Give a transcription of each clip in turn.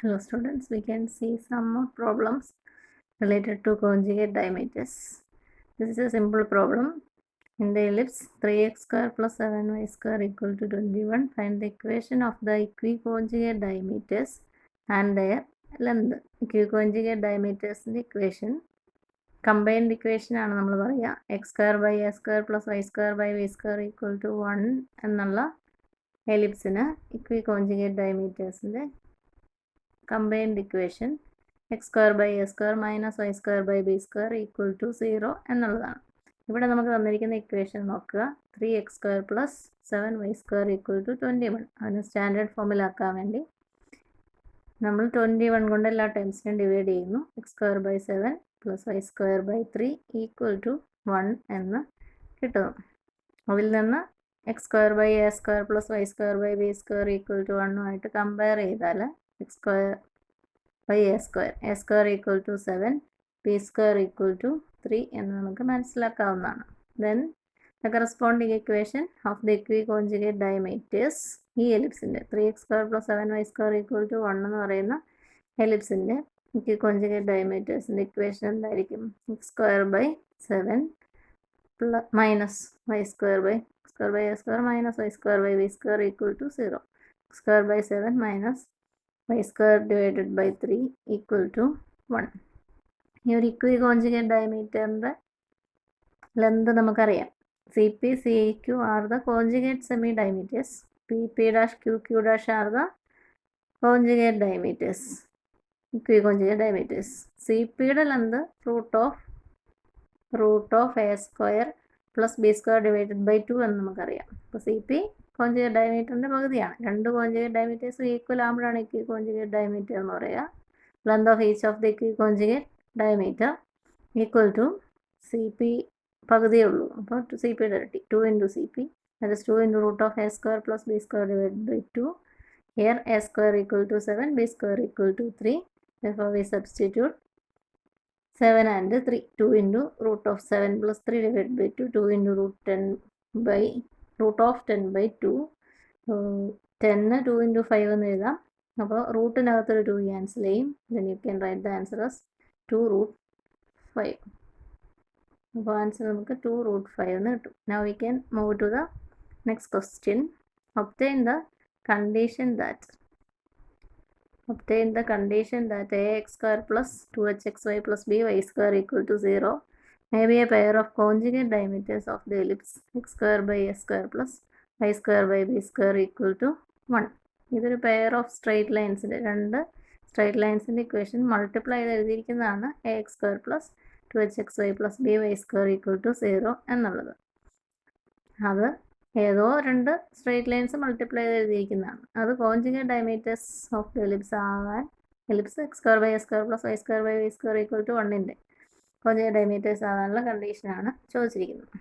Hello students, we can see some more problems related to conjugate diameters. This is a simple problem. In the ellipse 3x square plus 7y square equal to 21, find the equation of the equiconjugate diameters and their length. Equiconjugate diameters in the equation combined equation ആണ് നമ്മൾ പറയുക x square by a square plus y square by V square equal to 1 എന്നുള്ള എലിപ്സിന് ഇക്വികോഞ്ചുഗേറ്റ് ഡയമീറ്റേഴ്സിൻ്റെ combined equation x square by a square minus y square by b square equal to 0 എന്നുള്ളതാണ്. ഇവിടെ നമുക്ക് തന്നിരിക്കുന്ന equation നോക്കുക. 3x square plus 7y square equal to 21. അതിന് standard ഫോമിലാക്കാൻ വേണ്ടി നമ്മൾ 21 കൊണ്ട് എല്ലാ ടൈംസിനും ഡിവൈഡ് ചെയ്യുന്നു. X square by 7 plus y square by 3 equal to 1 എന്ന് കിട്ടുന്നു. അതിൽ നിന്ന് x square by a square plus y square by b square equal to 1 compare ചെയ്താൽ x square by a square equal to 7, b square equal to 3 എന്ന് നമുക്ക് മനസ്സിലാക്കാവുന്നതാണ്. Then the corresponding equation of the equiconjugate diameters ഈ എലിപ്സിൻ്റെ 3x square plus 7y square equal to 1 എന്ന് പറയുന്ന എലിപ്സിൻ്റെ equiconjugate diametersൻ്റെ equation എന്തായിരിക്കും? x square by 7 minus y square by a square minus y square by b square equal to 0. x square by 7 minus y square divided by 3 equal to 1. ഈ ഒരു equiconjugate ഡയമീറ്ററിൻ്റെ length നമുക്കറിയാം. C P C Q are the conjugate semi diameters, P P dash Q Q dash are the conjugate diameters, equiconjugate diameters. C പിയുടെ length root of a square plus b square divided by 2 എന്ന് നമുക്കറിയാം. അപ്പോൾ C P conjugate ഡയമീറ്ററിൻ്റെ പകുതിയാണ്. രണ്ട് conjugate diameters equal ആകുമ്പോഴാണ് ഇക്വികോഞ്ചുഗേറ്റ് diameter എന്ന് പറയുക. Length of each of the equiconjugate diameter equal to C P പകുതിയേ ഉള്ളൂ. അപ്പോൾ സി പി ഇരട്ടി 2 into C P, that is 2 into root of a square plus b square divided by 2. Here a square equal to 7, b square equal to 3. Therefore we substitute 7 and 3. 2 into root of 7 plus 3 divided by 2. 2 into root of 10 by 2. 10 2 into 5 എന്ന് എഴുതാം. അപ്പോൾ റൂട്ടിനകത്തൊരു 2 cancel ചെയ്യും. then you can write the answer as 2 root 5. അപ്പോൾ answer നമുക്ക് 2 root 5 എന്ന് കിട്ടും. now we can move to the next question. obtain the condition that ax square plus 2hxy plus by square equal to 0 may be a pair of conjugate diameters of the ellipse x square by a square plus y square by b square equal to 1. ഇതൊരു pair of straight ലൈൻസിൻ്റെ രണ്ട് straight ലൈൻസിൻ്റെ equation multiply ചെയ്ത് എഴുതിയിരിക്കുന്നതാണ് a x square plus 2hxy plus b y square equal to 0 എന്നുള്ളത്. അത് ഏതോ രണ്ട് straight lines multiply ചെയ്ത് എഴുതിയിരിക്കുന്നതാണ്. അത് conjugate diameters of the ellipse ആകാൻ ellipse x square by a square plus y square by V square equal to 1ൻ്റെ conjugate diameters ആകാനുള്ള കണ്ടീഷനാണ് ചോദിച്ചിരിക്കുന്നത്.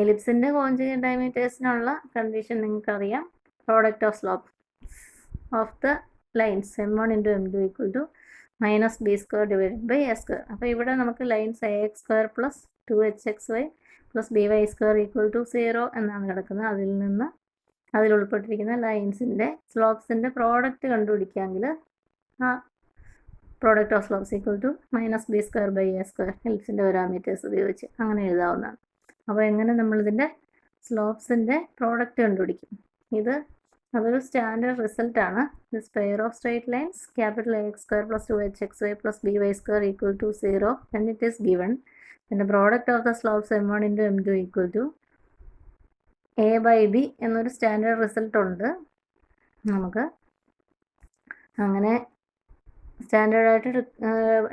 എലിപ്സിൻ്റെ കോഞ്ചുഗേറ്റ് ഡയമീറ്റേഴ്സിനുള്ള കണ്ടീഷൻ നിങ്ങൾക്കറിയാം. Product of slope of the lines m1 into m2 equal to minus b square divided by a square. അപ്പോൾ ഇവിടെ നമുക്ക് lines a x square plus 2hxy plus b y square equal to 0 എന്നാണ് കിടക്കുന്നത്. അതിൽ നിന്ന് അതിൽ ഉൾപ്പെട്ടിരിക്കുന്ന ലൈൻസിൻ്റെ സ്ലോപ്സിൻ്റെ പ്രോഡക്റ്റ് കണ്ടുപിടിക്കാമെങ്കിൽ ആ product of slopes equal to minus b square by a square എലിപ്സിൻ്റെ പാരാമീറ്റേഴ്സ് ഉപയോഗിച്ച് അങ്ങനെ എഴുതാവുന്നതാണ്. അപ്പോൾ എങ്ങനെ നമ്മളിതിൻ്റെ സ്ലോപ്സിൻ്റെ പ്രോഡക്റ്റ് കണ്ടുപിടിക്കും? അതൊരു സ്റ്റാൻഡേർഡ് റിസൾട്ടാണ്. This pair of straight lines capital a x square plus 2hxy plus b y square equal to 0 and it is given. Then the product of the slopes m1 into m2 equal to a by b എന്നൊരു standard result ഉണ്ട്. നമുക്ക് അങ്ങനെ സ്റ്റാൻഡേർഡായിട്ട്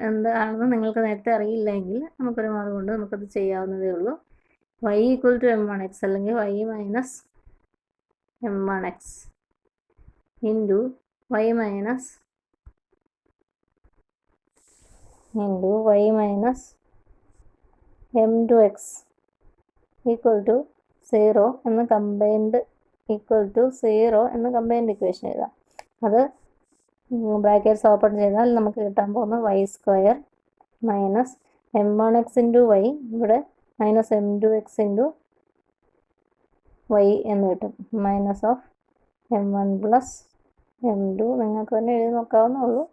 എന്താണെന്ന് നിങ്ങൾക്ക് നേരത്തെ അറിയില്ലെങ്കിൽ നമുക്കൊരു മാർഗം കൊണ്ട് നമുക്കത് ചെയ്യാവുന്നതേ ഉള്ളൂ. y ഈക്വൽ ടു m1x അല്ലെങ്കിൽ y minus m1x into y minus m2x equal to 0 എന്ന് കമ്പൈൻഡ് ഇക്വേഷൻ എഴുതാം. അത് ബ്രാക്കറ്റ്സ് ഓപ്പൺ ചെയ്താൽ നമുക്ക് കിട്ടാൻ പോകുന്ന y square minus m1x into y, ഇവിടെ മൈനസ് m2x ഇൻറ്റു y എന്ന് കിട്ടും. Minus of m1 plus m2 നിങ്ങൾക്ക് തന്നെ എഴുതി നോക്കാവുന്നേ ഉള്ളൂ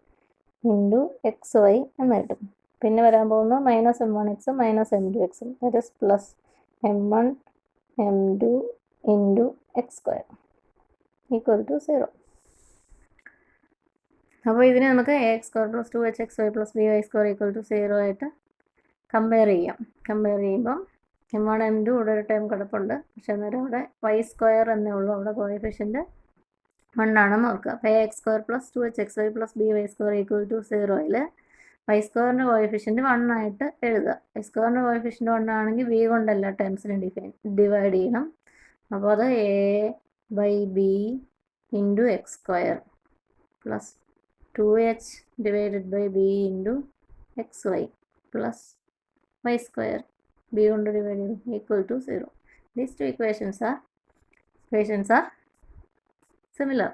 ഇൻറ്റു എക്സ് വൈ എന്ന് കിട്ടും. പിന്നെ വരാൻ പോകുന്നത് minus m1x minus m2x that is plus m1 m2 into x square equal to 0. അപ്പോൾ ഇതിനെ നമുക്ക് x square plus 2hxy plus by square equal to 0 ആയിട്ട് കമ്പയർ ചെയ്യാം. കമ്പയർ ചെയ്യുമ്പം m1 m2 ഇവിടെ ഒരു ടൈം കിടപ്പുണ്ട്, പക്ഷെ അന്നേരം ഇവിടെ y സ്ക്വയർ എന്നേ ഉള്ളൂ, അവിടെ കോഎഫിഷ്യൻറ്റ് 1 ആണെന്ന് ഓർക്കുക. അപ്പോൾ x square plus 2hxy plus by square equal to 0യിൽ y സ്ക്വയറിൻ്റെ കോഎഫിഷ്യൻറ്റ് 1 ആയിട്ട് എഴുതുക. y സ്ക്വയറിൻ്റെ കോഎഫിഷ്യൻറ്റ് 1 ആണെങ്കിൽ v കൊണ്ട് എല്ലാ ടേംസിനും ഡിവൈഡ് ചെയ്യണം. അപ്പോൾ അത് a/b into x square plus 2h divided by b into xy plus y square b കൊണ്ട് ഡിവൈഡ് ചെയ്തു equal to 0. These two equations are similar.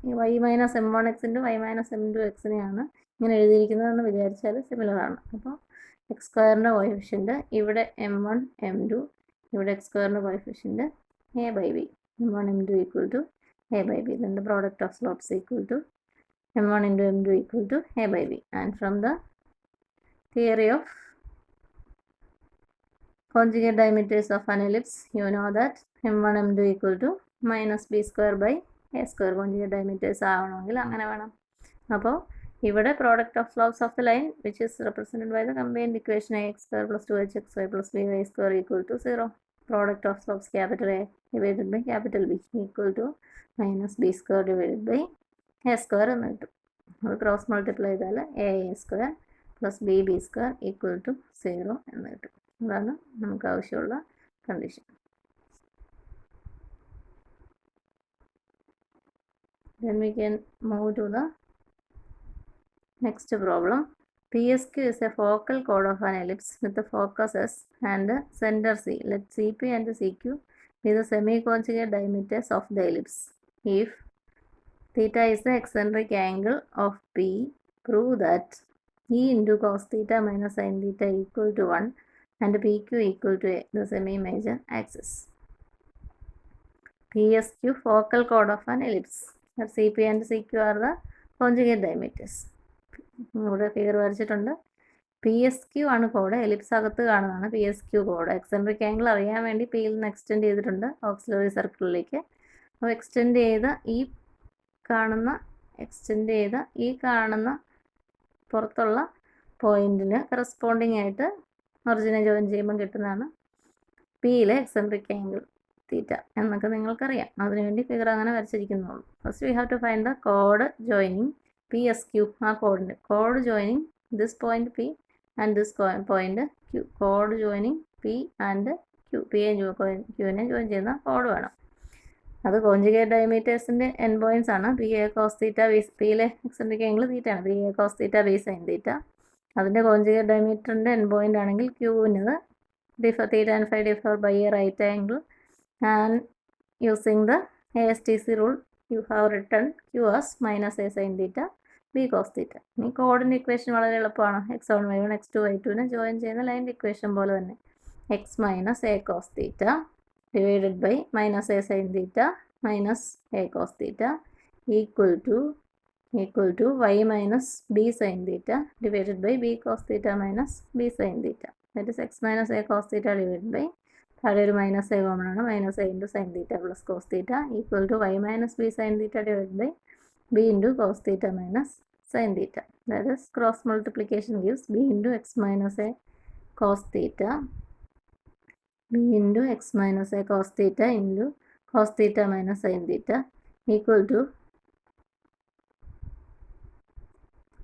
ഈ y minus m1x into y minus m2x ഇങ്ങനെ എഴുതിയിരിക്കുന്നതെന്ന് വിചാരിച്ചാൽ similar ആണ്. അപ്പോൾ X സ്ക്വയറിൻ്റെ coefficient ഇവിടെ m1 m2, ഇവിടെ എക്സ് സ്ക്വയറിൻ്റെ coefficient a/b, m1 m2 equal to a/b. Then the product of slopes equal to m1 into m2 equal to a/b. And from the theory of conjugate diameters of an ellipse, you know that m1 m2 equal to minus b square by a square. Conjugate diameters ആവണമെങ്കിൽ അങ്ങനെ വേണം. അപ്പോൾ ഇവിടെ product of slopes of the line which is represented by the combined equation ax square plus 2hxy plus by square equal to 0. Product of slopes capital A divided by capital B equal to minus b square divided by a square എന്ന് കിട്ടും. അത് cross multiply ചെയ്താൽ a square plus b square equal to 0 എന്ന് കിട്ടും. അതാണ് നമുക്ക് ആവശ്യമുള്ള condition. Then we can move to the next problem. PSQ is a focal chord of an ellipse with the focus S and center C. Let CP and CQ be the semi-conjugate diameters of the ellipse. If theta is the eccentric angle of P, prove that E into cos theta minus sin theta equal to 1 and PQ equal to A, the semi-major axis. PSQ, focal chord of an ellipse. CP and CQ are the conjugate diameters. ഇവിടെ figure വരച്ചിട്ടുണ്ട്. PSQ ആണ് code, ellipse അകത്ത് കാണുന്നതാണ് PSQ code. Eccentric angle അറിയാൻ വേണ്ടി പിയിൽ നിന്ന് extend ചെയ്തിട്ടുണ്ട് ഓക്സിലറി സർക്കിളിലേക്ക്. അപ്പോൾ എക്സ്റ്റെൻഡ് ചെയ്ത ഈ കാണുന്ന പുറത്തുള്ള പോയിന്റിന് കറസ്പോണ്ടിങ് ആയിട്ട് ഒറിജിനെ ജോയിൻ ചെയ്യുമ്പോൾ കിട്ടുന്നതാണ് പിയിലെ എക്സെൻട്രിക് ആംഗിൾ തീറ്റ എന്നൊക്കെ നിങ്ങൾക്കറിയാം. അതിനുവേണ്ടി ഫിഗർ അങ്ങനെ വരച്ചിരിക്കുന്നുള്ളൂ. First we have to find the കോഡ് ജോയിനിങ് PSQ, ആ കോഡ് joining this point P and this point Q. കോഡ് ജോയിനിങ് P ആൻഡ് Q, Qനെ ജോയിൻ ചെയ്യുന്ന കോഡ് വേണം. അത് കോഞ്ചുഗേറ്റ് ഡയമീറ്റേഴ്സിൻ്റെ എൻ പോയിൻറ്റ്സ് ആണ്. PA cos തീറ്റ പിയിലെ എക്സെൻട്രിക് ആംഗിൾ തീറ്റയാണ്. PA cos theta B sin theta. അതിൻ്റെ കോഞ്ചുഗേറ്റ് ഡയമീറ്ററിൻ്റെ എൻ പോയിൻ്റ് ആണെങ്കിൽ Qന്നത് theta and phi differ by a right angle and using the ASTC rule you have written Q as minus A sin theta B cos തീറ്റ. ഈ കോഡിൻ്റെ equation വളരെ എളുപ്പമാണ്. x1 y1 x2 y2നെ join ചെയ്യുന്ന ലൈൻ്റെ equation പോലെ തന്നെ x minus A cos theta divided by minus A sin theta minus A cos theta equal to y minus B sin theta divided by B cos theta minus B sin theta. That is x minus A cos theta divided by താഴെ ഒരു minus A common ആണ്, minus A into sine theta plus cos theta equal to y minus B sin theta divided by B into cos theta minus sine theta. That is cross multiplication gives B into x minus A cos theta B into x minus A cos theta into cos theta minus sin theta equal to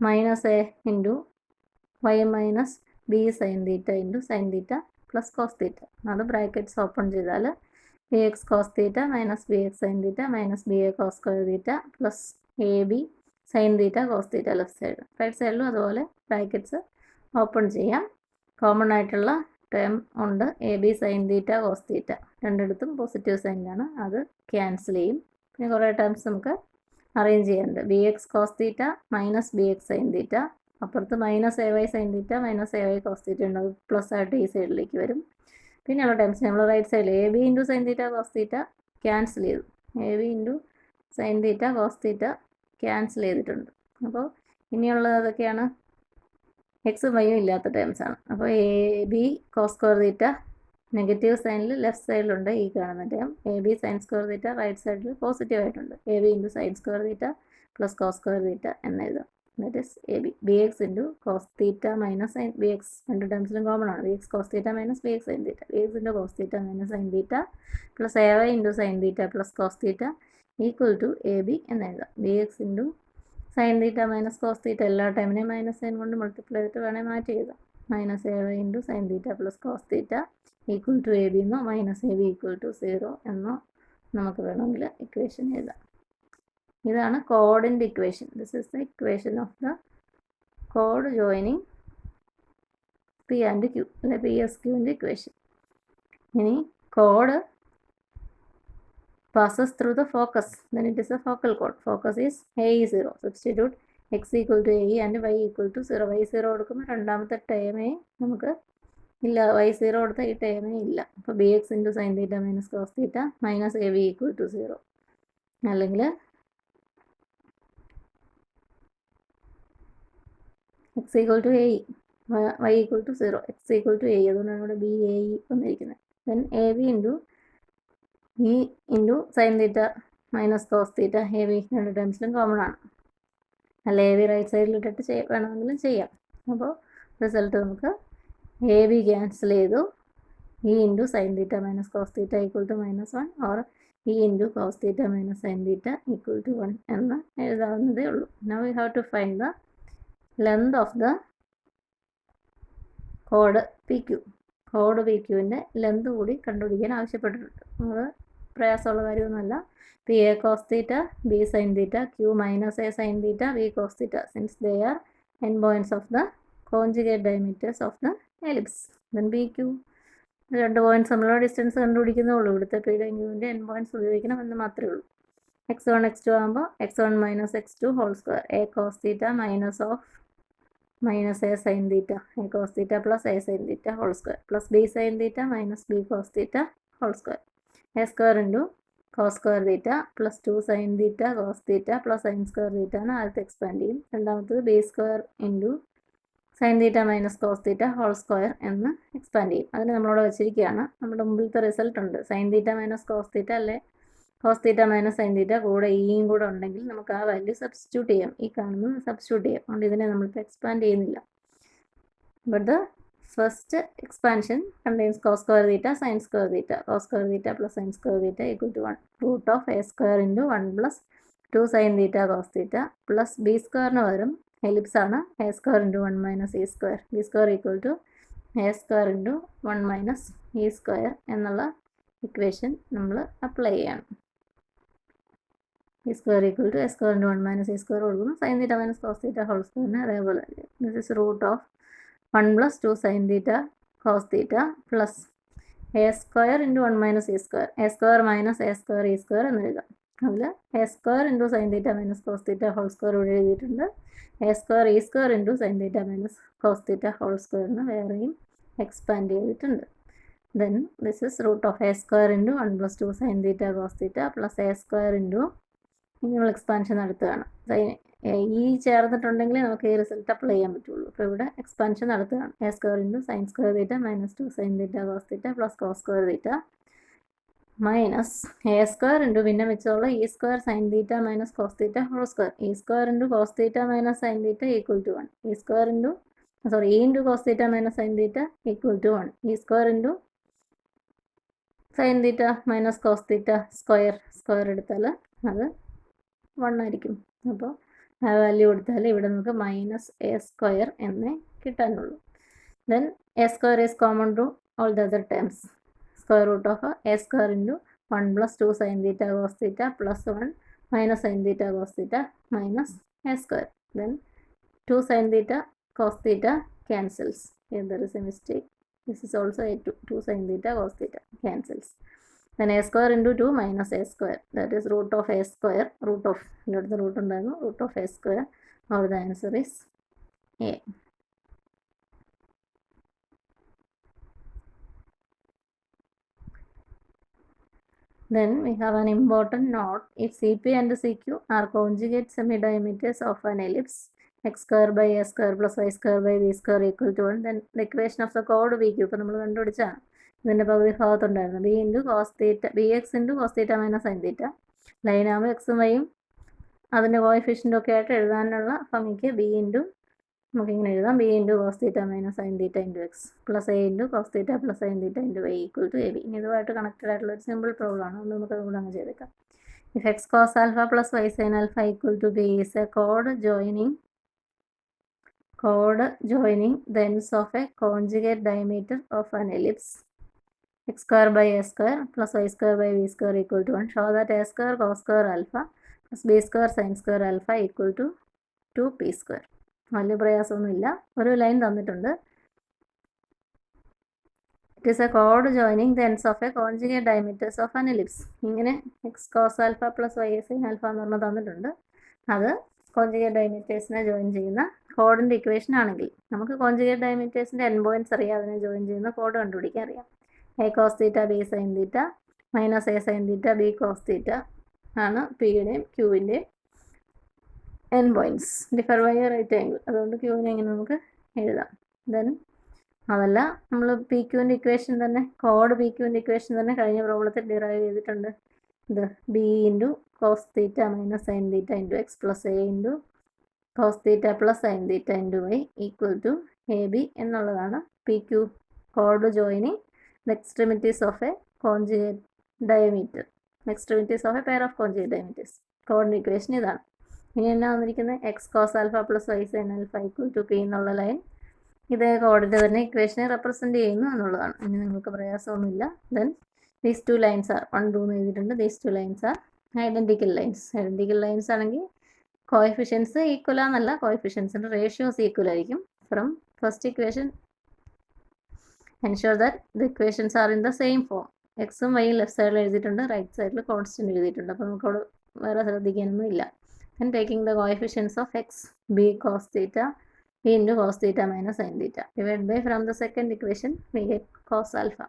minus A into y minus B sin theta into sin theta plus cos theta. അത് brackets open ചെയ്താൽ bx cos theta minus bx sin theta minus ba cos square theta plus ab sin theta cos theta left side. Right സൈഡിലും അതുപോലെ brackets open ചെയ്യാം. Common ആയിട്ടുള്ള term ഉണ്ട് AB sin theta cos theta, രണ്ടിടത്തും positive സൈനിലാണ്, അത് cancel ചെയ്യും. പിന്നെ കുറേ ടേംസ് നമുക്ക് അറേഞ്ച് ചെയ്യാനുണ്ട്. BX cos theta minus BX sin theta, അപ്പുറത്ത് minus AY sin theta minus AY cos theta ഉണ്ട്, അത് പ്ലസ് ആയിട്ട് ഈ സൈഡിലേക്ക് വരും. പിന്നെയുള്ള ടേംസ് നമ്മൾ റൈറ്റ് സൈഡിൽ AB into sin theta cos theta cancel ചെയ്തു. AB into sin theta cos theta cancel ചെയ്തിട്ടുണ്ട്. അപ്പോൾ ഇനിയുള്ളത് അതൊക്കെയാണ് എക്സും വൈയും ഇല്ലാത്ത ടേംസ് ആണ്. അപ്പോൾ a b cos square theta negative സൈനിൽ ലെഫ്റ്റ് സൈഡിലുണ്ട് ഈ കാണുന്ന term. A b sine square theta right സൈഡിൽ പോസിറ്റീവ് ആയിട്ടുണ്ട്. A b into sine square theta plus cos square theta എന്ന് എഴുതാം. That is a b. B x into cos theta minus sine b x രണ്ട് ടേംസിലും common ആണ്. B x cos theta minus b x sine theta. B x into cos theta minus sine theta plus a y into sine theta plus cos theta equal to a b എന്ന് എഴുതാം. B x into sine theta minus cos theta എല്ലാ ടൈമിനെയും minus sine കൊണ്ട് multiply ചെയ്തിട്ട് വേണമെങ്കിൽ മാറ്റി എഴുതാം. Minus a y into sine theta plus cos theta equal to a b എന്നോ minus a b equal to 0 എന്നോ നമുക്ക് വേണമെങ്കിൽ ഇക്വേഷൻ എഴുതാം. ഇതാണ് കോഡിൻ്റെ ഇക്വേഷൻ. This is the equation of the കോഡ് ജോയിനിങ് പി ആൻഡ് ക്യൂ, അല്ലെ പി എസ് ക്യൂവിൻ്റെ ഇക്വേഷൻ. ഇനി code passes through the focus, then it is a focal chord. Focus is a is 0. Substitute x equal to a and y equal to 0. y 0 കൊടുക്കുമ്പോൾ രണ്ടാമത്തെ ടേമേ നമുക്ക് ഇല്ല, y 0 കൊടുത്താൽ ഈ ടേമേ ഇല്ല. അപ്പോൾ b x into sine theta minus cos theta minus a b equal to 0, അല്ലെങ്കിൽ x equal to a y equal to 0, x equal to a, അതുകൊണ്ടാണ് ഇവിടെ ബി എ ഇ വന്നിരിക്കുന്നത്. Then a b into e into sine theta minus cos theta, a b രണ്ട് ടേംസിലും common ആണ്. അല്ല A B right സൈഡിലിട്ടിട്ട് വേണമെങ്കിലും ചെയ്യാം. അപ്പോൾ റിസൾട്ട് നമുക്ക് എ ബി ക്യാൻസൽ ചെയ്തു. E into sine theta minus cos theta equal to -1 or e into cos theta minus sine theta equal to 1 എന്ന് എഴുതാവുന്നതേ ഉള്ളൂ. Now we have to find the length of the കോഡ് P Q. കോഡ് P ക്യുവിൻ്റെ length കൂടി കണ്ടുപിടിക്കാൻ ആവശ്യപ്പെട്ടിട്ടുണ്ട്. അത് പ്രയാസമുള്ള കാര്യമൊന്നുമല്ല. P a cos theta, b sine theta, Q minus a sine theta, b cos theta, since they are end points of the conjugate diameters of the ellipse. Then b q രണ്ട് points തമ്മിലുള്ള distance കണ്ടുപിടിക്കുന്നേ ഉള്ളൂ. ഇവിടുത്തെ പിയുടെ ക്യൂവിൻ്റെ N points ഉപയോഗിക്കണം എന്ന് മാത്രമേ ഉള്ളൂ. x1 x2 ആകുമ്പോൾ x1 minus x2 whole square, a cos theta minus of minus a sine theta, a cos theta plus a sine theta whole square plus b sine theta minus b cos theta whole square, a square into cos square theta plus 2 sine theta cos theta plus sine square theta ആണ്. ആദ്യത്തെ expand ചെയ്യും. രണ്ടാമത്തത് b square into sine theta minus cos theta whole square എന്ന് expand ചെയ്യും. അതിന് നമ്മളവിടെ വെച്ചിരിക്കുകയാണ്. നമ്മുടെ മുമ്പിലത്തെ റിസൾട്ട് ഉണ്ട്. Sine theta minus cos theta അല്ലെ cos theta minus sine theta കൂടെ ഇയും കൂടെ ഉണ്ടെങ്കിൽ നമുക്ക് ആ വാല്യൂ സബ്സ്റ്റിറ്റ്യൂട്ട് ചെയ്യാം. ഈ കാണുന്നത് സബ്സ്റ്റിറ്റ്യൂട്ട് ചെയ്യാം. അതുകൊണ്ട് ഇതിനെ നമ്മളിപ്പോൾ എക്സ്പാൻഡ് ചെയ്യുന്നില്ല. But the first expansion contains cos square theta sine square theta, cos square theta plus sine square theta equal to 1 root of a square into 1 plus 2 sine theta cos theta plus b സ്ക്വയറിന് പകരം ellipse ആണ് a square into 1 minus e square, b square equal to a square into 1 minus e square എന്നുള്ള equation നമ്മൾ apply ചെയ്യണം. E square equal to a square into 1 minus e square കൊടുക്കുന്നു. Sine theta minus cos theta whole സ്ക്വയറിന് അതേപോലെ this is root of 1 plus 2 sine theta cos theta plus a square into 1 minus e square, a square minus a square e square എന്ന് എഴുതാം. അതിൽ a square into sine theta minus cos theta whole square ഇവിടെ എഴുതിയിട്ടുണ്ട്. A square e square into sine theta minus cos theta whole സ്ക്വയറിന് വേറെയും expand ചെയ്തിട്ടുണ്ട്. Then this is root of a square into 1 plus 2 sine theta cos theta plus a square into ഇനി നമ്മൾ expansion നടത്തുകയാണ്. ഈ ചേർന്നിട്ടുണ്ടെങ്കിൽ നമുക്ക് ഈ റിസൾട്ട് അപ്ലൈ ചെയ്യാൻ പറ്റുള്ളൂ. അപ്പോൾ ഇവിടെ എക്സ്പാൻഷൻ നടത്തുകയാണ്. A square into sine square theta minus 2 sine theta cos theta plus cos square theta minus a square into പിന്നെ വെച്ചുള്ള e square sine theta minus cos theta whole square, e square into cos theta minus sine theta equal to 1, e square into e into cos theta minus sine theta equal to 1, e square into sine theta minus cos theta square എടുത്താൽ അത് 1 ആയിരിക്കും. അപ്പോൾ ആ value കൊടുത്താൽ ഇവിടെ നമുക്ക് minus a square എന്നേ കിട്ടാനുള്ളൂ. Then a square is common to all the other terms. Square root of a square into 1 plus 2 sine theta cos theta plus 1 minus sine theta cos theta minus a square. Then 2 sine theta cos theta cancels. There is a mistake. This is also a 2 sin theta cos theta cancels. Then a square into 2 minus a square, that is root of a square, root of a square, or the answer is A. Then we have an important note. If CP and CQ are conjugate semi-diameters of an ellipse, x square by a square plus y square by b square equal to 1, then the equation of the chord BQ ഇപ്പോൾ നമ്മൾ കണ്ടുപിടിച്ചാണ്. ഇതിൻ്റെ പകുതി ഭാഗത്തുണ്ടായിരുന്നു b into cos theta BX into cos theta minus sine theta. ലൈനാകുമ്പോൾ എക്സും വൈയും അതിൻ്റെ കോഎഫിഷ്യൻ്റും ഒക്കെ ആയിട്ട് എഴുതാനുള്ള ഭംഗിക്ക് ബി ഇൻറ്റു നമുക്കിങ്ങനെ എഴുതാം b into cos theta minus sine theta into x plus a into cos theta plus sine theta into y equal to a b. ഇനി ഇതുമായിട്ട് കണക്റ്റഡ് ആയിട്ടുള്ള ഒരു സിമ്പിൾ പ്രോബ്ലം ആണ്. അതുകൊണ്ട് നമുക്ക് അതുകൂടെ അങ്ങ് ചെയ്തേക്കാം. If x cos alpha plus y sine alpha equal to b is a chord joining the ends of a conjugate diameter of an ellipse, x square by a square plus y square by b square equal to 1. Show that a square cos square alpha plus b square sin square alpha equal to 2p square. വലിയ പ്രയാസമൊന്നുമില്ല. ഒരു line തന്നിട്ടുണ്ട്. It is a കോഡ് joining the ends of a conjugate diameters of an ellipse. ഇങ്ങനെ x cos alpha plus y sine alpha എന്ന് പറഞ്ഞാൽ തന്നിട്ടുണ്ട്. അത് conjugate ഡയമീറ്റേഴ്സിനെ join ചെയ്യുന്ന കോഡിൻ്റെ ഇക്വേഷൻ ആണെങ്കിൽ നമുക്ക് കോൺജുഗേറ്റ് ഡയമീറ്റേഴ്സിൻ്റെ എൻ പോയിൻറ്റ്സ് അറിയാം. അതിനെ ജോയിൻ ചെയ്യുന്ന കോഡ് കണ്ടുപിടിക്കാൻ അറിയാം. A cos theta b sine theta minus a sine theta b cos theta ആണ് പിയുടെയും ക്യൂവിൻ്റെയും എൻ പോയിൻറ്റ്സ്. Differ by a right angle. അതുകൊണ്ട് ക്യൂവിനെ ഇങ്ങനെ നമുക്ക് എഴുതാം. ദെൻ അതല്ല നമ്മൾ പി ക്യൂവിൻ്റെ ഇക്വേഷൻ തന്നെ കോഡ് പി ക്യൂവിൻ്റെ ഇക്വേഷൻ തന്നെ കഴിഞ്ഞ പ്രോബ്ലത്തിൽ ഡിറൈവ് ചെയ്തിട്ടുണ്ട്. ഇത് b into cos theta minus sine theta into x plus a into cos theta plus sine theta into y equal to a b എന്നുള്ളതാണ് പി ക്യൂ കോഡ് joining the extremities of a conjugate diameter. Extremities of a pair of conjugate diameters. കോഡിൻ്റെ equation ഇതാണ്. ഇനി എന്നാ വന്നിരിക്കുന്നത് x cos alpha plus y sine alpha equal to p എന്നുള്ള line ഇതേ കോഡിൻ്റെ തന്നെ ഇക്വേഷനെ റെപ്രസെൻറ്റ് ചെയ്യുന്നു എന്നുള്ളതാണ്. ഇനി നിങ്ങൾക്ക് പ്രയാസമൊന്നുമില്ല. Then these two lines are 1 2 എന്ന് എഴുതിയിട്ടുണ്ട്. These two lines are identical lines. Identical lines ആണെങ്കിൽ കോഎഫിഷ്യൻസ് ഈക്വൽ ആണെന്നല്ല, കോഎഫിഷ്യൻസിൻ്റെ റേഷ്യോസ് ഈക്വൽ ആയിരിക്കും. From first equation ensure that the equations are in the same form. എക്സും വൈയും ലെഫ്റ്റ് സൈഡിൽ എഴുതിയിട്ടുണ്ട്, റൈറ്റ് സൈഡിൽ constant എഴുതിയിട്ടുണ്ട്. അപ്പോൾ നമുക്കവിടെ വേറെ ശ്രദ്ധിക്കാനൊന്നും ഇല്ല. And taking the coefficients of x, b cos theta, b into cos theta minus sin theta. Divided by from the second equation, we get cos alpha.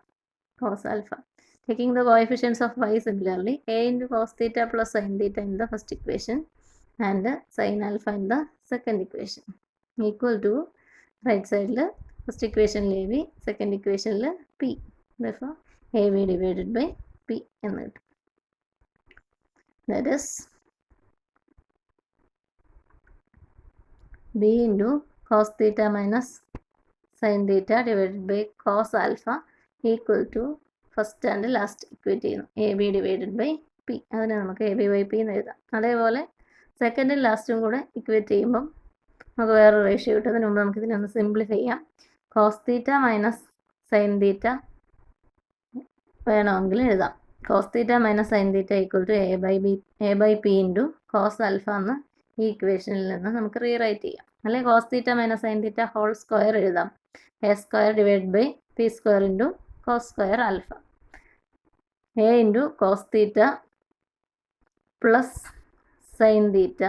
Taking the coefficients of y similarly, a into cos theta plus sin theta in the first equation and sin alpha in the second equation. Equal to right side first equation ab, second equation p. Therefore, ab divided by p എന്ന് കിട്ടും. That is b into cos theta minus sin theta divided by cos alpha equal to first and last equate ചെയ്യുന്നു. ab divided by p. അതിനെ നമുക്ക് ab by p എന്ന് എഴുതാം. അതേപോലെ സെക്കൻഡും ലാസ്റ്റും കൂടെ ഇക്വേറ്റ് ചെയ്യുമ്പം നമുക്ക് വേറെ റേഷ്യോ കിട്ടും. അതിന് മുമ്പ് നമുക്കിതിനെ ഒന്ന് സിംപ്ലിഫൈ ചെയ്യാം. Cos theta minus sine theta വേണമെങ്കിൽ എഴുതാം. Cos theta minus sine theta equal to a by p into cos alpha എന്ന് ഈ ഇക്വേഷനിൽ നിന്ന് നമുക്ക് റീറൈറ്റ് ചെയ്യാം. അല്ലെങ്കിൽ cos theta minus sine theta whole square എഴുതാം. A square divide by p square into cos square alpha. A into cos theta plus sine theta.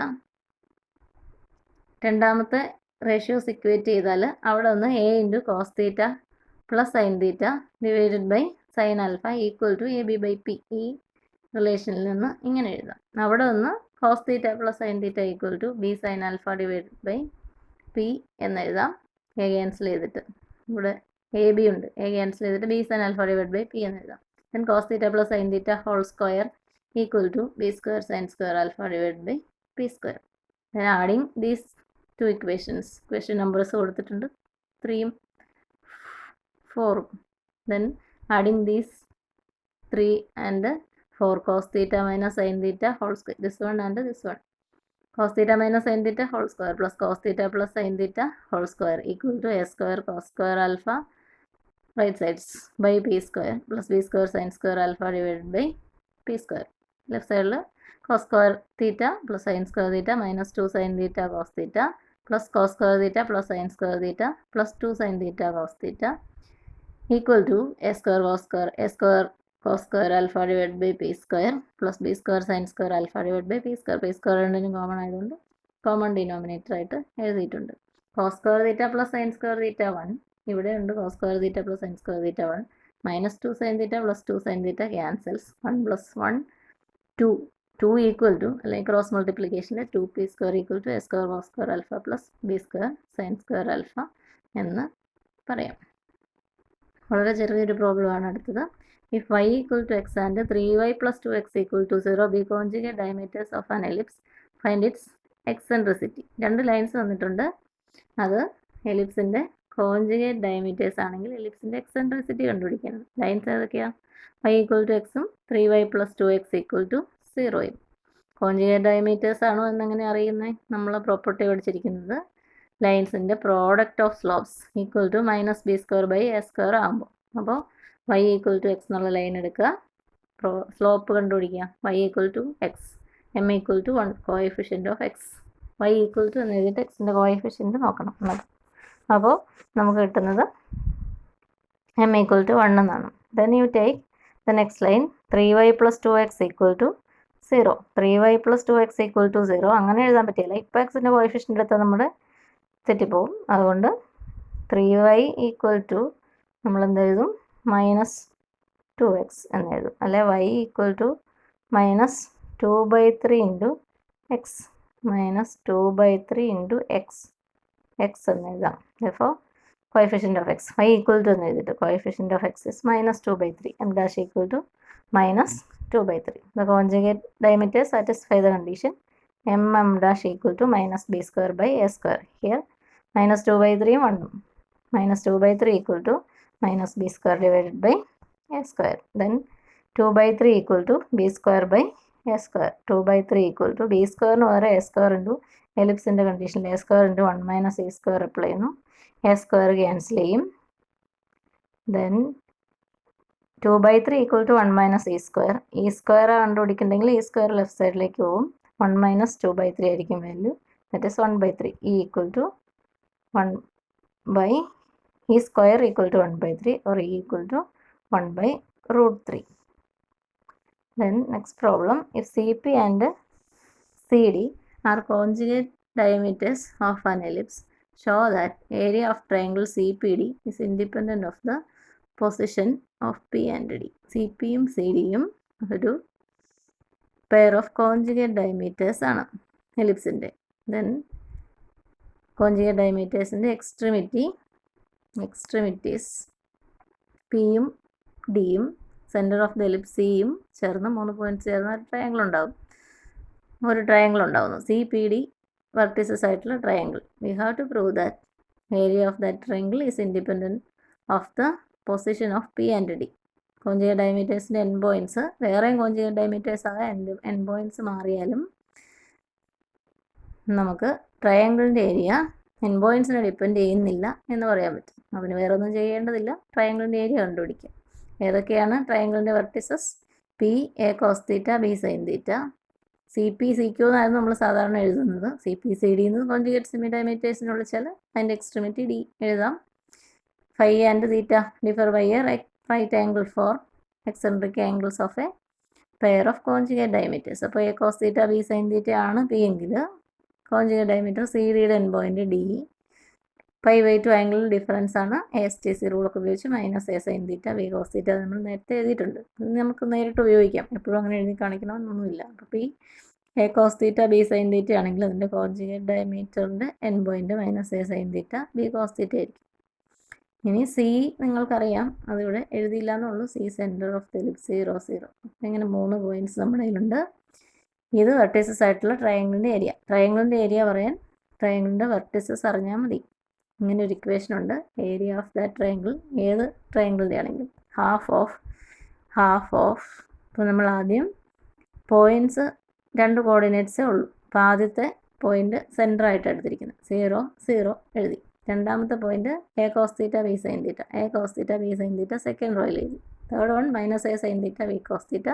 രണ്ടാമത്തെ ratios equate ചെയ്താൽ അവിടെ ഒന്ന് a into cos theta plus sine theta divided by sine alpha equal to a b by p. ഈ റിലേഷനിൽ നിന്ന് ഇങ്ങനെ എഴുതാം. അവിടെ ഒന്ന് cos theta plus sine theta equal to b sine alpha divided by p എന്നെഴുതാം. എ ക്യാൻസൽ ചെയ്തിട്ട് ഇവിടെ എ ബി ഉണ്ട്. എ ക്യാൻസൽ ചെയ്തിട്ട് b sine alpha divide by p എന്നെഴുതാം. Then cos theta plus sine theta whole square equal to b square sine square alpha divide by p square. Then adding these two equations. Equation numbers കൊടുത്തിട്ടുണ്ട് 3ഉം 4ഉം. Then adding these 3 and 4 cos theta minus sin theta whole square. This one and this one. Cos theta minus sin theta whole square plus cos theta plus sin theta whole square equal to a square cos square alpha right sides by p square plus b square sin square alpha divided by p square. Left side cos square theta plus sin square theta minus 2 sin theta cos theta plus cos square theta plus sin square theta plus 2 sin theta cos theta equal to a square cos square alpha divided by p square plus b square sin square alpha divided by p square. p square രണ്ടിനും common ആയതുകൊണ്ട് common denominator ആയിട്ട് എഴുതിയിട്ടുണ്ട്. cos square theta plus sin square theta 1 ഇവിടെ ഉണ്ട്. cos square theta plus sin square theta 1 minus 2 sin theta plus 2 sin theta cancels. 1 plus 1, 2. 2 equal to, അല്ലെങ്കിൽ cross മൾട്ടിപ്ലിക്കേഷനിൽ 2p square equal to a square y square alpha plus b square sine square alpha എന്ന് പറയാം. വളരെ ചെറിയൊരു പ്രോബ്ലമാണ് അടുത്തത്. If y equal to x and 3y plus 2x equal to 0 be conjugate diameters of an ellipse find its eccentricity. രണ്ട് lines വന്നിട്ടുണ്ട്. അത് എലിപ്സിൻ്റെ കോൺജുഗേറ്റ് ഡയമീറ്റേഴ്സ് ആണെങ്കിൽ എലിപ്സിൻ്റെ എക്സെൻട്രിസിറ്റി കണ്ടുപിടിക്കണം. ലൈൻസ് ഏതൊക്കെയാണ്? y ഈക്വൽ ടു എക്സും 3y plus 2x equal to 0യും. Conjugate diameters ആണോ എന്നെങ്ങനെ അറിയുന്നത്? നമ്മൾ പ്രോപ്പർട്ടി പഠിച്ചിരിക്കുന്നത് ലൈൻസിൻ്റെ product of slopes equal to minus b square by a square ആകുമ്പോൾ, അപ്പോൾ y ഈക്വൽ ടു എക്സ് എന്നുള്ള ലൈൻ എടുക്കുക, സ്ലോപ്പ് കണ്ടുപിടിക്കുക. y equal to x, m equal to 1 coefficient of x. y equal to എന്ന് എഴുതിയിട്ട് എക്സിൻ്റെ കോഎഫിഷ്യൻ്റ് നോക്കണം. അപ്പോൾ നമുക്ക് കിട്ടുന്നത് m ഈക്വൽ ടു 1 എന്നാണ്. Then you take the next line 3y plus 2x equal to 0. 3y plus 2x equal to 0 അങ്ങനെ എഴുതാൻ പറ്റില്ല. ഇപ്പോൾ എക്സിൻ്റെ കോഎഫിഷ്യൻ്റ് എടുത്താൽ നമ്മുടെ തെറ്റിപ്പോവും. അതുകൊണ്ട് 3y ഈക്വൽ ടു നമ്മൾ എന്തെഴുതും? മൈനസ് 2x എന്നെഴുതും. അല്ലെ y equal to minus 2/3 into x, minus 2/3 into x എന്നെഴുതാം. അപ്പോൾ coefficient of x y equal to എന്ന് എഴുതിയിട്ട് coefficient of x is minus 2/3, m dash equal to minus 2/3. The conjugate diameter satisfy the condition m dash equal to minus b square by a square. Here minus 2/3 1. Minus 2/3 equal to minus b square divided by a square. Then 2/3 equal to b square by a square. 2/3 equal to b square എന്ന് പറയുക a square into എലിപ്സിൻ്റെ കണ്ടീഷനിൽ a square into 1 minus a square apply ചെയ്യുന്നു. a square cancel ചെയ്യും. Then 2/3 equal to 1 minus e square. E square കണ്ടുപിടിക്കുന്നുണ്ടെങ്കിൽ e square left സൈഡിലേക്ക് പോകും. 1 മൈനസ് 2/3 ആയിരിക്കും value. That is 1/3. E equal to 1 by e square equal to 1/3 or e equal to 1/√3. Then next problem. If C P and C D are conjugate diameters of an ellipse show that area of triangle C P D is independent of the position of P and D. C പിയും C ഡിയും ഒരു pair of conjugate diameters ആണ് എലിപ്സിൻ്റെ. Then conjugate ഡയമീറ്റേഴ്സിൻ്റെ extremities പിയും ഡിയും centre of the ellipse സിയും ചേർന്ന് 3 points ചേർന്ന ഒരു ട്രയാങ്കിൾ ഉണ്ടാകുന്നു. സി പി ഡി വെർട്ടിസസ് ആയിട്ടുള്ള triangle. We have to prove that area of that triangle is independent of the position of P and D. Conjugate ഡയമീറ്റേഴ്സിൻ്റെ N പോയിൻറ്റ്സ് വേറെയും conjugate diameters ആയ എൻ പോയിൻറ്റ്സ് മാറിയാലും നമുക്ക് ട്രയാങ്കിളിൻ്റെ ഏരിയ എൻ പോയിൻറ്റ്സിനെ ഡിപ്പെൻഡ് ചെയ്യുന്നില്ല എന്ന് പറയാൻ പറ്റും. അതിന് വേറെ ഒന്നും ചെയ്യേണ്ടതില്ല, ട്രയാങ്കിളിൻ്റെ ഏരിയ കണ്ടുപിടിക്കുക. ഏതൊക്കെയാണ് ട്രയാങ്കിളിൻ്റെ vertices? P a cos theta b sine theta. C P C Q എന്നായിരുന്നു നമ്മൾ സാധാരണ എഴുതുന്നത്. സി പി സി ഡി എന്ന് കോൺജുഗേറ്റ് സെമി ഡയമീറ്റേഴ്സിന് വിളിച്ചാൽ അതിൻ്റെ എക്സ്ട്രിമിറ്റി ഡി എഴുതാം. Phi and theta differ by a right angle for eccentric angles of a pair of conjugate diameters. അപ്പോൾ a cos theta b sin theta ആണ് P എങ്കിൽ conjugate diameter C ഡിയുടെ end D. π/2 angle difference ആണ് ASTC റൂളൊക്കെ ഉപയോഗിച്ച് minus a sine theta b cos theta നമ്മൾ നേരത്തെ എഴുതിയിട്ടുണ്ട്. ഇത് നമുക്ക് നേരിട്ട് ഉപയോഗിക്കാം, എപ്പോഴും അങ്ങനെ എഴുതി കാണിക്കണമെന്നൊന്നുമില്ല. അപ്പോൾ ഈ a cos theta b sine theta ആണെങ്കിൽ അതിൻ്റെ കോൺജുഗേറ്റ് ഡയമീറ്ററിൻ്റെ end minus a sine theta b cos theta ആയിരിക്കും. ഇനി സി നിങ്ങൾക്കറിയാം, അതിവിടെ എഴുതിയില്ല എന്നുള്ളൂ. C centre of the ellipse 0 0. ഇങ്ങനെ 3 പോയിൻറ്റ്സ് നമ്മുടെ കയ്യിലുണ്ട്. ഇത് വെർട്ടിസസ് ആയിട്ടുള്ള ട്രയാങ്കിളിൻ്റെ ഏരിയ. ട്രയാങ്കിളിൻ്റെ ഏരിയ പറയാൻ ട്രയാങ്കിളിൻ്റെ വെർട്ടിസസ് അറിഞ്ഞാൽ മതി. ഇങ്ങനെ ഒരു ഇക്വേഷൻ ഉണ്ട്. ഏരിയ ഓഫ് ദാറ്റ് ട്രയാങ്കിൾ ഏത് ട്രയാങ്കിളിൻ്റെ ആണെങ്കിലും ഹാഫ് ഓഫ് ഇപ്പോൾ നമ്മൾ ആദ്യം പോയിൻറ്റ്സ് 2 കോർഡിനേറ്റ്സേ ഉള്ളൂ. അപ്പോൾ ആദ്യത്തെ പോയിൻറ്റ് സെൻറ്ററായിട്ട് എടുത്തിരിക്കുന്നത് 0 0 എഴുതി. രണ്ടാമത്തെ point a cos theta b sine theta. A cos theta b sine theta second റോയിൽ എഴുതി. Third one minus a sine theta b cos theta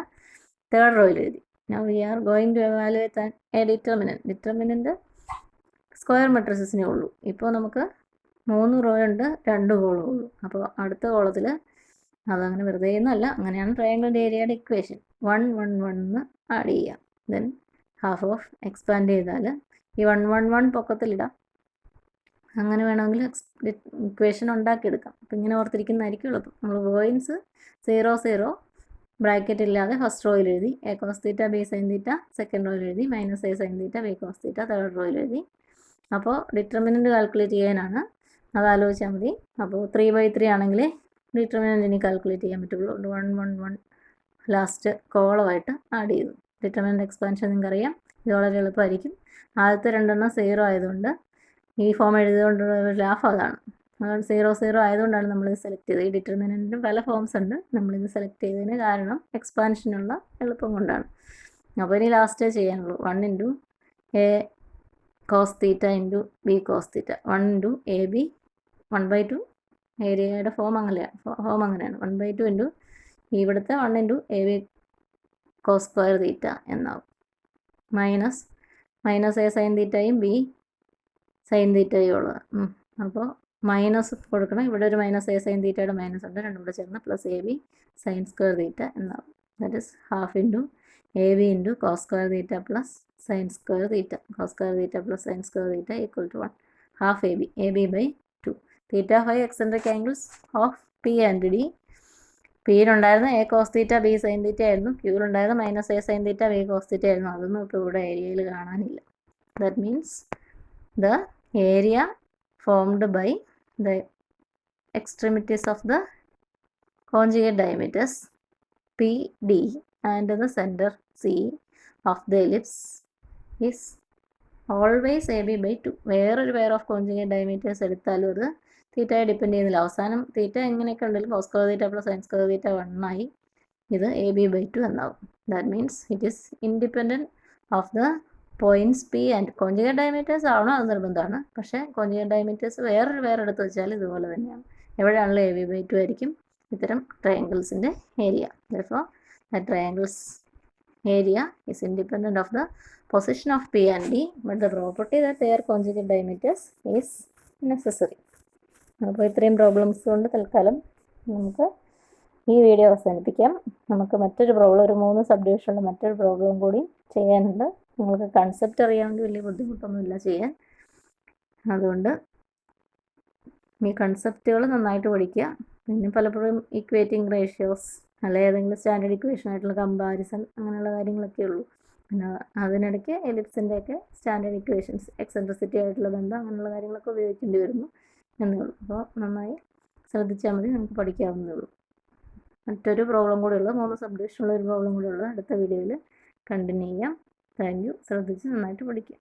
third റോയിൽ എഴുതി. Now we are going to evaluate a determinant square മെട്രിസസിനേ ഉള്ളൂ. ഇപ്പോൾ നമുക്ക് 3 raw ഉണ്ട്, 2 column ഉള്ളൂ. അപ്പോൾ അടുത്ത കോളത്തിൽ അതങ്ങനെ വെറുതെ ഒന്നുമല്ല, അങ്ങനെയാണ് ട്രയാങ്കിളിൻ്റെ ഏരിയയുടെ ഇക്വേഷൻ. 1 1 1 എന്ന് ആഡ് ചെയ്യാം. ദെൻ ഹാഫ് ഓഫ് എക്സ്പാൻഡ് ചെയ്താൽ ഈ 1 1 1 പൊക്കത്തിലിടാം. അങ്ങനെ വേണമെങ്കിൽ ഇക്വേഷൻ ഉണ്ടാക്കിയെടുക്കാം. അപ്പം ഇങ്ങനെ ഓർത്തിരിക്കുന്നതായിരിക്കും എളുപ്പം. നമ്മൾ പോയിൻറ്റ്സ് 0 0 ബ്രാക്കറ്റ് ഇല്ലാതെ ഫസ്റ്റ് റോയിൽ എഴുതി, a cos theta b sine theta second റോയിൽ എഴുതി, minus a sine theta b cos theta third റോയിൽ എഴുതി. അപ്പോൾ ഡിറ്റർമിനൻറ്റ് കാൽക്കുലേറ്റ് ചെയ്യാനാണ്, അത് ആലോചിച്ചാൽ മതി. അപ്പോൾ 3/3 ആണെങ്കിൽ ഡിറ്റർമിനൻറ്റ് ഇനി കാൽക്കുലേറ്റ് ചെയ്യാൻ പറ്റുള്ളൂ. 1 1 1 ലാസ്റ്റ് കോളമായിട്ട് ആഡ് ചെയ്തു. ഡിറ്റർമിനൻറ്റ് എക്സ്പാൻഷൻ നിങ്ങൾക്കറിയാം, ഇത് വളരെ എളുപ്പമായിരിക്കും. ആദ്യത്തെ രണ്ടെണ്ണം 0 ആയതുകൊണ്ട് ഈ ഫോം എഴുതിയതുകൊണ്ടുള്ള ഒരു ലാഭം അതാണ്. അതുകൊണ്ട് 0 0 ആയതുകൊണ്ടാണ് നമ്മളിത് സെലക്ട് ചെയ്തത്. ഈ ഡിറ്റർമിനൻറ്റിന് പല ഫോംസ് ഉണ്ട്, നമ്മളിത് സെലക്ട് ചെയ്തതിന് കാരണം എക്സ്പാൻഷനുള്ള എളുപ്പം കൊണ്ടാണ്. അപ്പോൾ ഇനി ലാസ്റ്റേ ചെയ്യാനുള്ളൂ. 1 into a cos theta into b cos theta, 1 into a b 1/2 ഏരിയയുടെ ഫോം അങ്ങനെയാണ് 1/2 ഇൻറ്റു ഇവിടുത്തെ 1 into a b cos square theta എന്നാവും. മൈനസ് എ സൈൻ തീറ്റയും ബി സൈൻ തീറ്റയും ഉള്ളത്. അപ്പോൾ മൈനസ് കൊടുക്കണം. ഇവിടെ ഒരു മൈനസ് എ സൈൻ തീറ്റയുടെ മൈനസ് ഉണ്ട്, രണ്ടും കൂടെ ചേർന്ന് plus a b sine square theta എന്നാവും. That is half into a b into cos square theta plus sine square theta. Cos square theta plus sine square theta equal to 1. Half a b by 2. Theta 5 eccentric angles of P and D. പിയിലുണ്ടായിരുന്ന a cos theta b sine theta ആയിരുന്നു, ക്യൂവിലുണ്ടായിരുന്ന minus a sine theta b cos theta ആയിരുന്നു. അതൊന്നും ഇപ്പോൾ ഇവിടെ ഏരിയയിൽ കാണാനില്ല. That means the area formed by the extremities of the conjugate diameters PD and the center C of the ellipse is always AB by 2. വേറൊരു pair of conjugate diameters എടുത്താലും അത് തീറ്റയെ ഡിപ്പെൻഡ് ചെയ്യുന്നില്ല. അവസാനം തീറ്റ എങ്ങനെയൊക്കെ ഉണ്ടെങ്കിലും cos square theta plus sine square theta 1 ആയി ഇത് AB by 2 എന്നാവും. That means it is independent of the points P and conjugate diameters ആവണം, അത് നിർബന്ധമാണ്. പക്ഷേ കോൺജുഗേറ്റ് ഡയമീറ്റേഴ്സ് വേറെ എടുത്ത് വെച്ചാൽ ഇതുപോലെ തന്നെയാണ്. എവിടെയാണല്ലോ AB by 2 ആയിരിക്കും ഇത്തരം ട്രയാങ്കിൾസിൻ്റെ area. Therefore the triangles area is independent of the position of P and D, but the property that they are conjugate diameters is necessary. അപ്പോൾ ഇത്രയും പ്രോബ്ലംസ് കൊണ്ട് തൽക്കാലം നമുക്ക് ഈ വീഡിയോ അവസാനിപ്പിക്കാം. നമുക്ക് മറ്റൊരു പ്രോബ്ലം, ഒരു 3 സബ്ഡിവിഷനുള്ള മറ്റൊരു പ്രോബ്ലം കൂടി ചെയ്യാനുണ്ട്. നിങ്ങൾക്ക് കൺസെപ്റ്റ് അറിയാമെങ്കിൽ വലിയ ബുദ്ധിമുട്ടൊന്നുമില്ല ചെയ്യാൻ. അതുകൊണ്ട് ഈ കൺസെപ്റ്റുകൾ നന്നായിട്ട് പഠിക്കുക. പിന്നെ പലപ്പോഴും ഇക്വേറ്റിംഗ് റേഷ്യോസ് അല്ലെ ഏതെങ്കിലും സ്റ്റാൻഡേർഡ് ഇക്വേഷനായിട്ടുള്ള കമ്പാരിസൺ അങ്ങനെയുള്ള കാര്യങ്ങളൊക്കെ ഉള്ളൂ. പിന്നെ അതിനിടയ്ക്ക് എലിപ്സിൻ്റെയൊക്കെ സ്റ്റാൻഡേർഡ് ഇക്വേഷൻസ്, എക്സെൻട്രിസിറ്റി ആയിട്ടുള്ള ബന്ധം അങ്ങനെയുള്ള കാര്യങ്ങളൊക്കെ ഉപയോഗിക്കേണ്ടി വരുന്നു എന്നേ ഉള്ളൂ. അപ്പോൾ നന്നായി ശ്രദ്ധിച്ചാൽ മതി, നമുക്ക് പഠിക്കാവുന്നേ ഉള്ളൂ. മറ്റൊരു പ്രോബ്ലം കൂടെ ഉള്ളൂ, 3 സബ്ഡിവിഷനുള്ള ഒരു പ്രോബ്ലം കൂടെ ഉള്ളൂ. അടുത്ത വീഡിയോയിൽ കണ്ടിന്യൂ ചെയ്യാം. Thank you. ശ്രദ്ധിച്ച് നന്നായിട്ട് പഠിക്കുക.